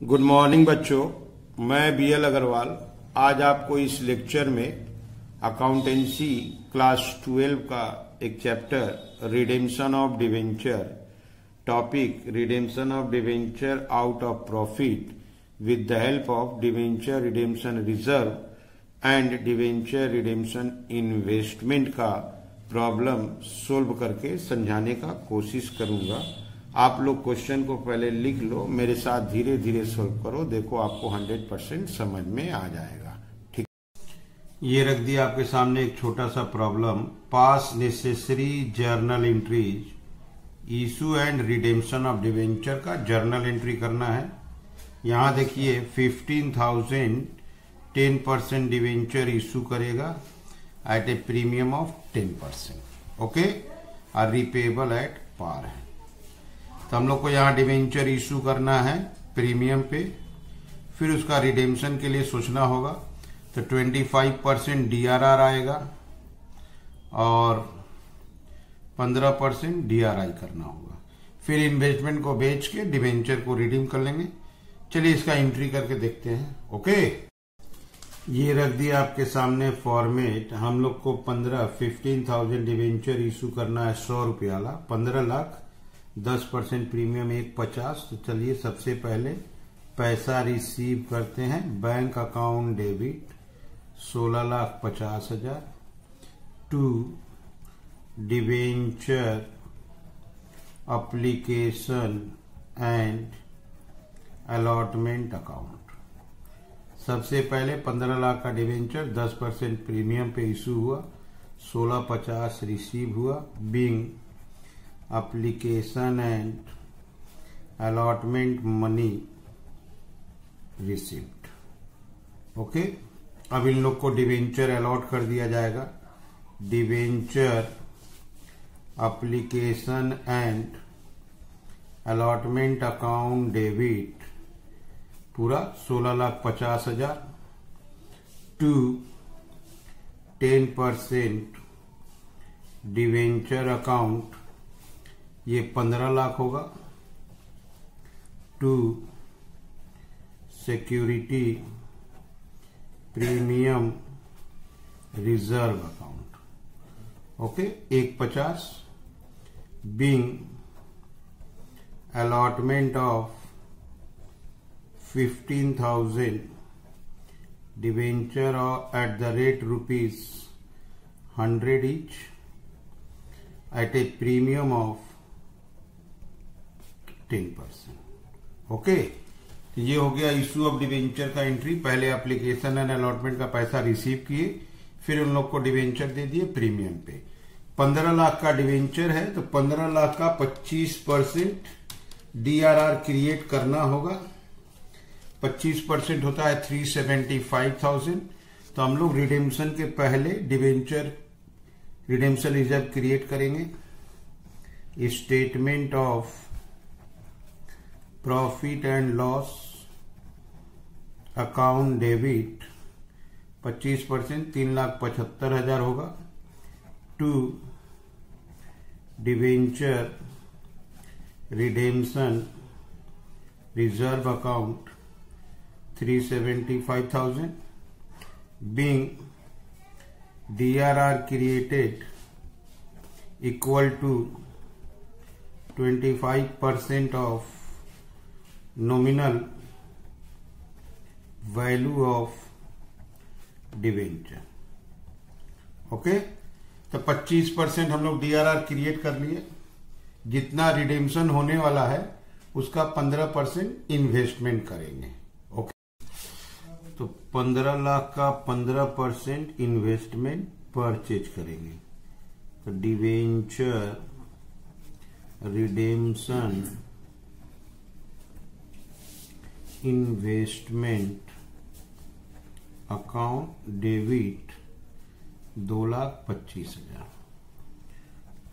Good morning बच्चों, मैं BL Agarwal आज आपको इस लेक्चर में अकाउंटेंसी क्लास 12 का एक chapter redemption of debenture, topic redemption of debenture out of profit with the help of debenture redemption reserve and debenture redemption investment का problem solve करके समझाने का कोशिश करूंगा। आप लोग क्वेश्चन को पहले लिख लो, मेरे साथ धीरे धीरे सोल्व करो, देखो आपको 100% समझ में आ जाएगा। ठीक, ये रख दिया आपके सामने एक छोटा सा problem. Pass necessary journal entries issue and redemption of debenture का जर्नल एंट्री करना है। यहां देखिए 15,000 10% डिवेंचर इशू करेगा at a premium of 10%, okay, और रिपेबल एट पार है। तो हम लोग को यहाँ डिवेंचर इशू करना है प्रीमियम पे, फिर उसका रिडेम्पशन के लिए सोचना होगा। तो 25% डीआरआर आएगा और 15% डीआरआई करना होगा। फिर इन्वेस्टमेंट को बेच के डिवेंचर को रिडीम कर लेंगे। चलिए इसका एंट्री करके देखते हैं। ओके, ये रख दिया आपके सामने फॉर्मेट। हम लोग को 15,000 डिवेंचर इशू करना है 100 रुपया वाला, 15 लाख, 10% प्रीमियम 150। तो चलिए सबसे पहले पैसा रिसीव करते हैं। Bank account debit 16,50,000 to debenture application and allotment account. सबसे पहले 15 लाख का डिवेंचर 10% प्रीमियम पे इशू हुआ, 16,50 रिसीव हुआ। Being application and allotment money received. Okay, अब इन लोग को डिवेंचर अलॉट कर दिया जाएगा। Debenture application and allotment account debit पूरा 16,50,000 टू 10% डिवेंचर अकाउंट, ये 15 लाख होगा, to security premium reserve account, okay, 150। Being allotment of 15,000 debenture at the rate ₹100 each at a premium of 10%, okay. तो ये हो गया इशू ऑफ डिवेंचर का एंट्री। पहले एप्लीकेशन एंड अलॉटमेंट का पैसा रिसीव किए, फिर उन लोग को डिवेंचर दे दिए प्रीमियम पे। 15 लाख का डिवेंचर है तो 15 लाख का 25% डीआरआर क्रिएट करना होगा। 25% होता है 375,000। तो हम लोग रिडेम्पशन के पहले डिवेंचर रिडेम्पशन रिजर्व क्रिएट करेंगे। Statement of profit and loss account debit 25% 3,75,000 होगा, to debenture redemption reserve account 375,000। being DRR created equal to 25% of nominal value of debenture, okay. तो 25% हम लोग डीआरआर क्रिएट कर लिए। जितना रिडेम्पशन होने वाला है उसका 15% इन्वेस्टमेंट करेंगे, ओके। तो 15 लाख का 15% इन्वेस्टमेंट परचेज करेंगे। तो debenture redemption investment account debit 2,25,000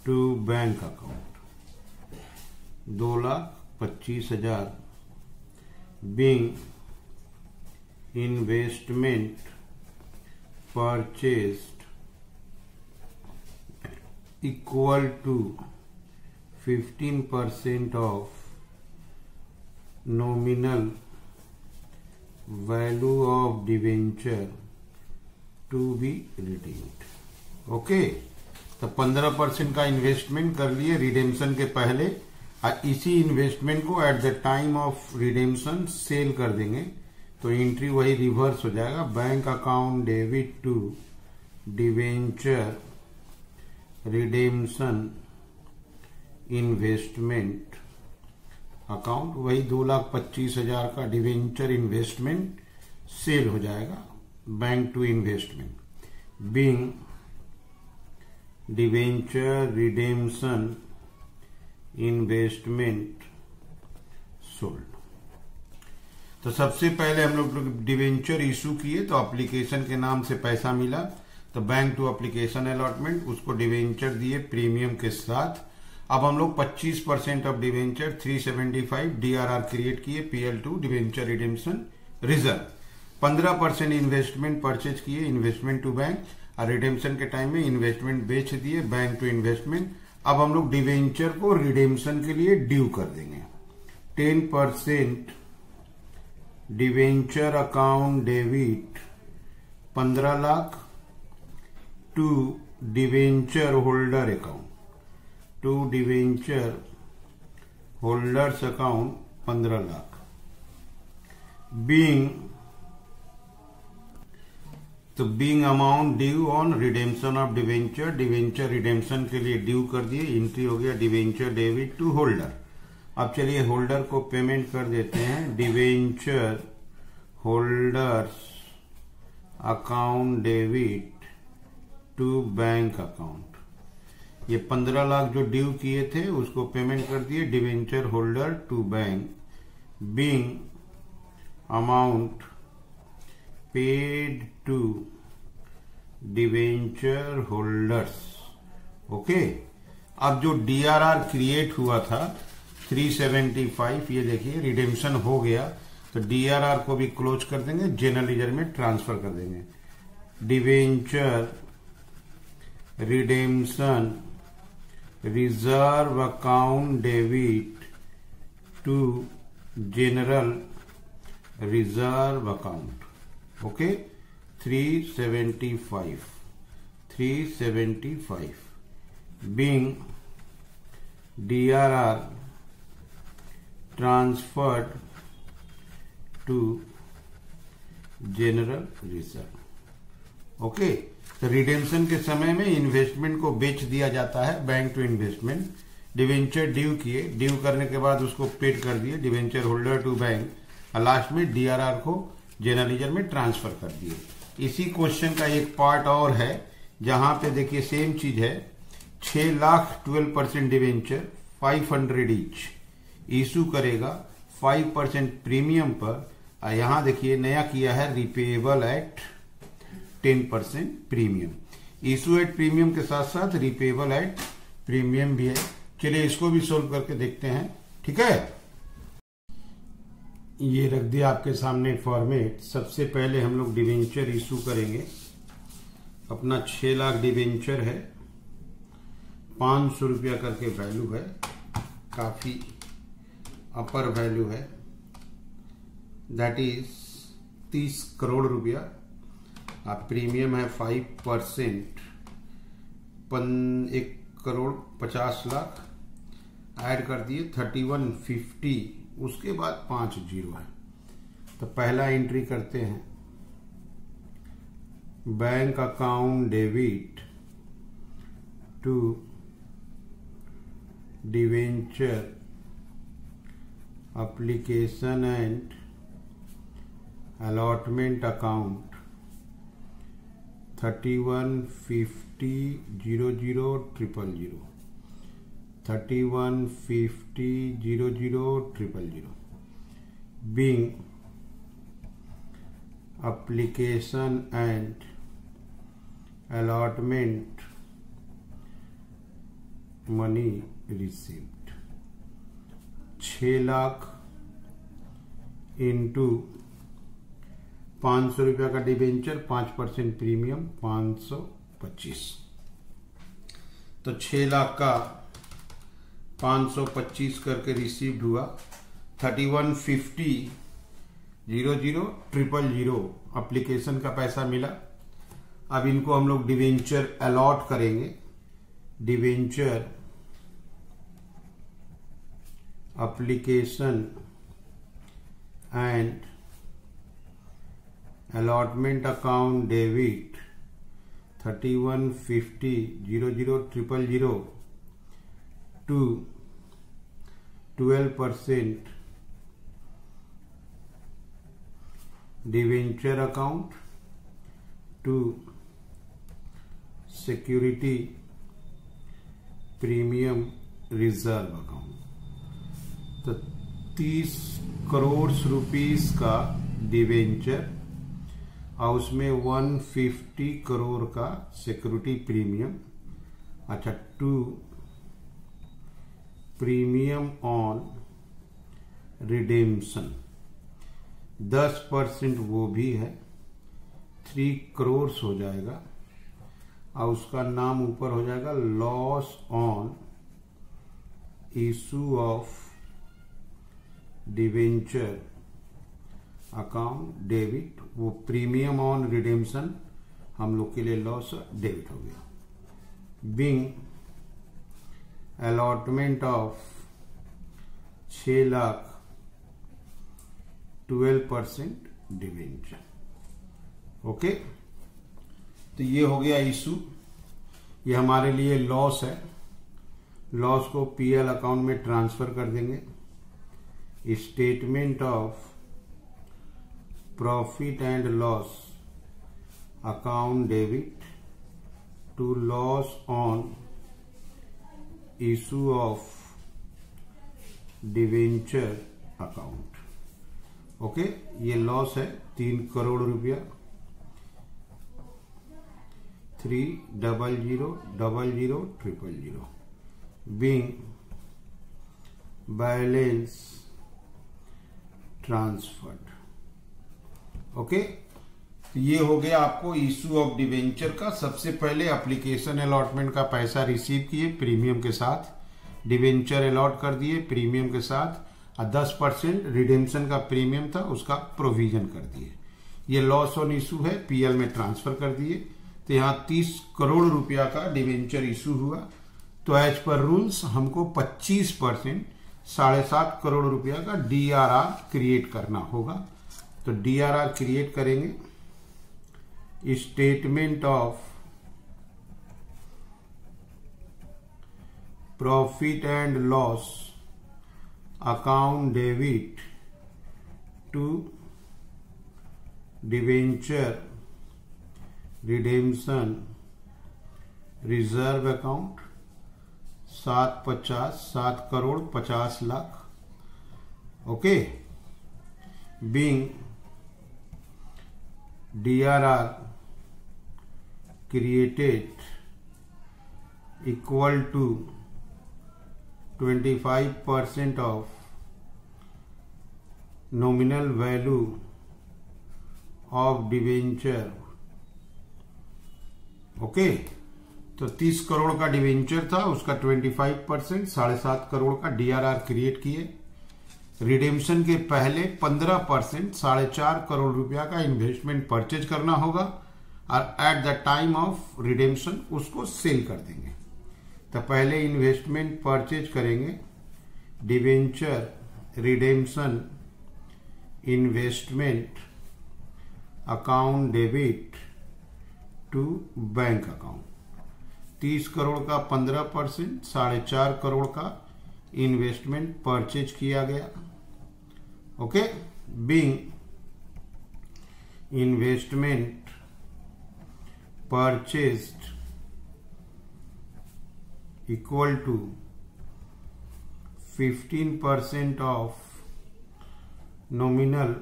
to bank account 2,25,000। Being investment purchased equal to 15% of nominal value of debenture to be redeemed. Okay, तो 15% का इन्वेस्टमेंट कर लिए रिडेम्पशन के पहले, और इसी इन्वेस्टमेंट को at the time of redemption sell कर देंगे, तो एंट्री वही रिवर्स हो जाएगा। Bank account debit to debenture redemption investment account, वही 2,25,000 का डिवेंचर इन्वेस्टमेंट सेल हो जाएगा bank to investment, being debenture redemption investment sold. तो सबसे पहले हम लोग डिवेंचर इशू किए, तो एप्लीकेशन के नाम से पैसा मिला, तो बैंक टू एप्लीकेशन अलॉटमेंट, उसको डिवेंचर दिए प्रीमियम के साथ। अब हम लोग 25% ऑफ डिवेंचर 375 DRR क्रिएट किए, PL2 debenture redemption reserve. 15% investment purchase किए इन्वेस्टमेंट टू बैंक, और रिडेम्पशन के टाइम में इन्वेस्टमेंट बेच दिए बैंक टू इन्वेस्टमेंट। अब हम लोग डिवेंचर को रिडेम्पशन के लिए ड्यू कर देंगे। 10% debenture account debit 15 lakh to debenture holder account, to debenture holders account 15 lakh, being तो being amount due on redemption of debenture, debenture redemption के लिए ड्यू कर दिए, एंट्री हो गया डिवेंचर डेबिट टू होल्डर। अब चलिए होल्डर को पेमेंट कर देते हैं, debenture holders account debit to bank account. ये 15 लाख जो ड्यू किए थे उसको पेमेंट कर दिए debenture holder to bank, being amount paid to debenture holders. Okay, अब जो DRR क्रिएट हुआ था 375, ये देखिए रिडेम्पशन हो गया, तो DRR को भी क्लोज कर देंगे, जनरल लीजर में ट्रांसफर कर देंगे। Debenture redemption reserve account debit to general reserve account. Okay, 375 being DRR transferred to general reserve. Okay, तो रिडेम्पशन के समय में इन्वेस्टमेंट को बेच दिया जाता है bank to investment. Debenture due किए, ड्यू करने के बाद उसको पेड कर दिए डिवेंचर होल्डर टू बैंक, और लास्ट में DRR को जनरल लीजर में ट्रांसफर कर दिए। इसी क्वेश्चन का एक पार्ट और है, जहां पे देखिए सेम चीज है, 6 लाख 12% डिवेंचर 500 ईच इशू करेगा 5% प्रीमियम पर, और यहां देखिए नया किया है repayable at 10% premium. Issue at premium के साथ साथ रिपेएबल एट प्रीमियम भी है। चलिए इसको भी सोल्व करके देखते हैं, ठीक है। ये रख दिया आपके सामने फॉर्मेट। सबसे पहले हम लोग डिवेंचर इशू करेंगे। अपना 6 लाख डिवेंचर है, 500 रुपया करके वैल्यू है, काफी अपर वैल्यू है, दैट इज 30 करोड़ रुपया। आप प्रीमियम है 5%, 1,50,00,000 ऐड कर दिए 3150, उसके बाद 5 जीरो है। तो पहला एंट्री करते हैं, bank account debit to debenture application and allotment account 3150,000,000 3150,000,000 being application and allotment money received। 6 lakh into 500 रुपया का डिवेंचर, 5% प्रीमियम 525। तो 6 लाख का 525 करके रिसीव्ड हुआ। 3150 000000 एप्लीकेशन का पैसा मिला। अब इनको हम लोग डिवेंचर अलॉट करेंगे। Debenture application and allotment account debit 3150,000,000 to 12% debenture account to security premium reserve account. तो 30 करोड़ रुपीस का डिवेंचर और उसमें 150 करोड़ का सिक्योरिटी प्रीमियम। अच्छा, टू प्रीमियम ऑन रिडेम्पशन 10% वो भी है, 3 करोड़ हो जाएगा और उसका नाम ऊपर हो जाएगा loss on issue of debenture account debit. वो प्रीमियम ऑन रिडेम्पशन हम लोग के लिए लॉस डेबिट हो गया। Being allotment of 6 lakh 12% debenture. Okay, तो ये हो गया इशू। ये हमारे लिए लॉस है। लॉस को पीएल अकाउंट में ट्रांसफर कर देंगे। Statement of profit and loss account debit to loss on issue of debenture account. Okay, ये लॉस है 3 करोड़ रुपया। 3000000 बीइंग बैलेंस ट्रांसफर्ड। ओके, तो ये हो गया आपको इशू ऑफ डिवेंचर का। सबसे पहले एप्लीकेशन अलॉटमेंट का पैसा रिसीव किए प्रीमियम के साथ, डिवेंचर अलॉट कर दिए प्रीमियम के साथ, और 10% रिडेम्पशन का प्रीमियम था उसका प्रोविजन कर दिए। ये लॉस ऑन इशू है, पीएल में ट्रांसफर कर दिए। तो यहाँ 30 करोड़ रुपया का डिवेंचर इशू हुआ। तो एज पर रूल्स हमको 25% 7.5 करोड़ रुपया का डीआरआर क्रिएट करना होगा। तो डीआरआर क्रिएट करेंगे। Statement of profit and loss account debit to debenture redemption reserve account 7 crore 50 lakh. Okay, being DRR created equal to 25% of nominal value of debenture. Okay, तो 30 करोड़ का debenture था, उसका 25% 7.5 करोड़ का डीआरआर क्रिएट किए। रिडेम्पशन के पहले 15% 4.5 करोड़ रुपया का इन्वेस्टमेंट परचेज करना होगा और at the time of redemption उसको सेल कर देंगे। तो पहले इन्वेस्टमेंट परचेज करेंगे। Debenture redemption investment account debit to bank account. 30 crore का 15% 4.5 करोड़ का इन्वेस्टमेंट परचेज किया गया। Okay, being investment purchased equal to 15% of nominal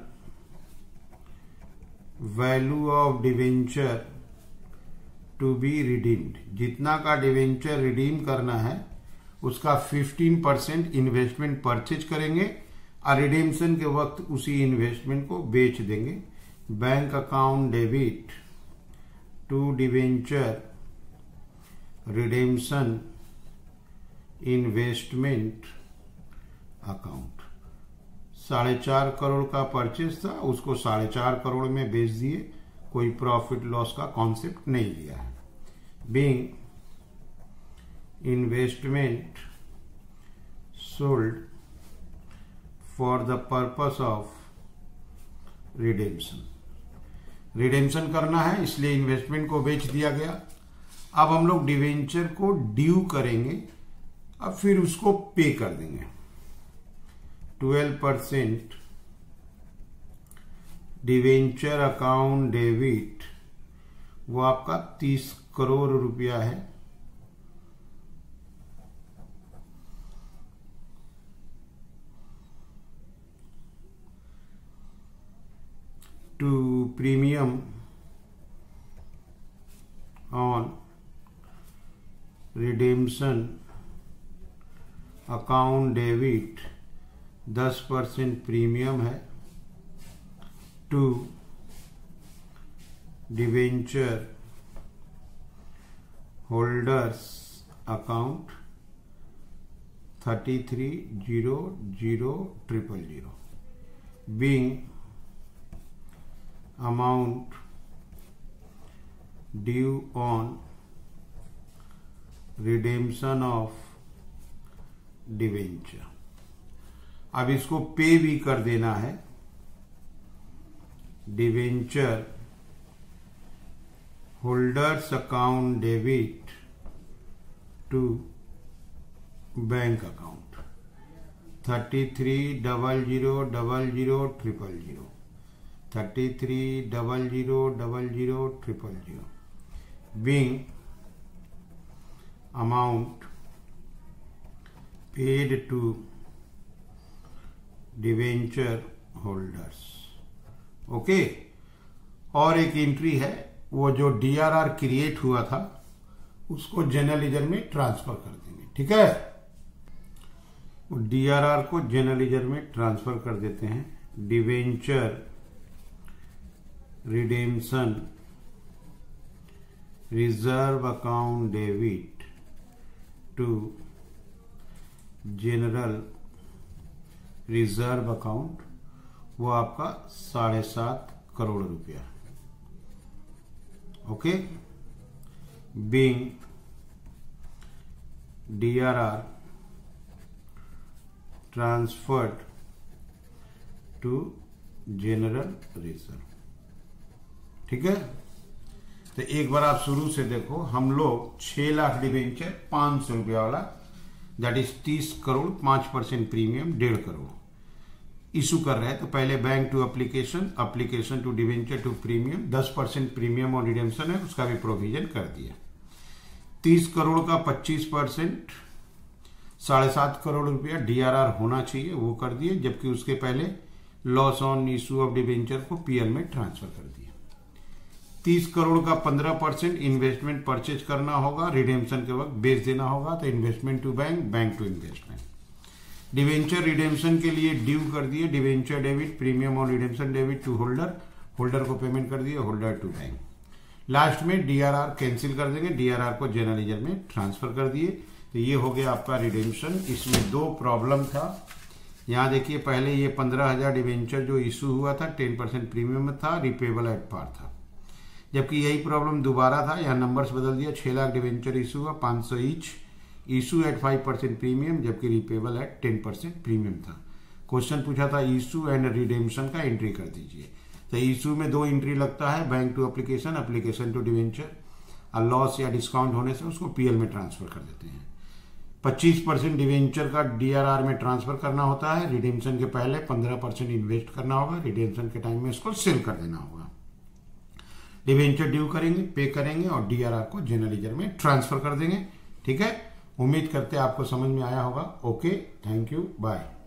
value of debenture to be redeemed. जितना का डिवेंचर रिडीम करना है उसका 15% इन्वेस्टमेंट परचेज करेंगे और रिडीम्पशन के वक्त उसी इन्वेस्टमेंट को बेच देंगे। Bank account debit to debenture redemption investment account 4.5 crore का परचेज था, उसको 4.5 करोड़ में बेच दिए, कोई प्रॉफिट लॉस का कॉन्सेप्ट नहीं लिया है। Being investment sold for the purpose of redemption, redemption करना है इसलिए इन्वेस्टमेंट को बेच दिया गया। अब हम लोग डिवेंचर को ड्यू करेंगे, अब फिर उसको पे कर देंगे। 12% डिवेंचर अकाउंट डेबिट, वो आपका 30 करोड़ रुपया है। To premium on redemption account debit 10% premium है। To debenture holders account 33,00,000 being amount due on redemption of debenture. अब इसको पे भी कर देना है। Debenture holders account debit to bank account 33,00,000 33,00,000 being amount paid to debenture holders. Okay, और एक एंट्री है, वो जो डीआरआर क्रिएट हुआ था उसको जनरल लेजर में ट्रांसफर कर देंगे। ठीक है, वो डीआरआर को जनरल लेजर में ट्रांसफर कर देते हैं। Debenture redemption reserve account debit to general reserve account, वो आपका 7.5 करोड़ रुपया। Okay, being DRR transferred to general reserve. ठीक है, तो एक बार आप शुरू से देखो, हम लोग 6 लाख डिवेंचर 500 रुपया वाला, that is 30 crore 5% premium 1.5 crore issue कर रहे हैं। तो पहले bank to application, application to debenture to premium, 10% premium और रिडेम्पशन है, उसका भी प्रोविजन कर दिया। 30 करोड़ का 25% 7.5 करोड़ रुपया डीआरआर होना चाहिए, वो कर दिए, जबकि उसके पहले loss on issue of debenture को पीएल में ट्रांसफर कर दिया। 30 करोड़ का 15% इन्वेस्टमेंट परचेज करना होगा, रिडेम्पशन के वक्त बेच देना होगा, तो investment to bank, bank to investment. Debenture redemption के लिए ड्यू कर दिए, डिवेंचर डेबिट प्रीमियम और redemption debit to holder, holder को पेमेंट कर दिए, होल्डर टू बैंक। लास्ट में डीआरआर कैंसिल कर देंगे, डीआरआर को जनरल लेजर में ट्रांसफर कर दिए। तो ये हो गया आपका रिडेम्पशन। इसमें 2 प्रॉब्लम था। यहाँ देखिए, पहले ये 15,000 डिवेंचर जो इशू हुआ था 10% प्रीमियम में था, रिपेबल एट पार था, जबकि यही प्रॉब्लम दोबारा था। यहाँ नंबर्स बदल दिया, 6 लाख डिवेंचर इशू हुआ, 500 ईच, इशू एट 5% प्रीमियम, जबकि रिपेबल एट 10% प्रीमियम था। क्वेश्चन पूछा था इशू एंड रिडेम्पशन का एंट्री कर दीजिए। तो इशू में 2 एंट्री लगता है, bank to application, application to debenture, और लॉस या डिस्काउंट होने से उसको पीएल में ट्रांसफर कर देते हैं। 25% डिवेंचर का डीआरआर में ट्रांसफर करना होता है, रिडेम्पशन के पहले 15% इन्वेस्ट करना होगा, रिडेम्पशन के टाइम में उसको सेल कर देना होगा। डिवेंचर ड्यू करेंगे, पे करेंगे और डीआरआर को जनरल लेजर में ट्रांसफर कर देंगे। ठीक है, उम्मीद करते हैं आपको समझ में आया होगा। Okay, thank you, bye.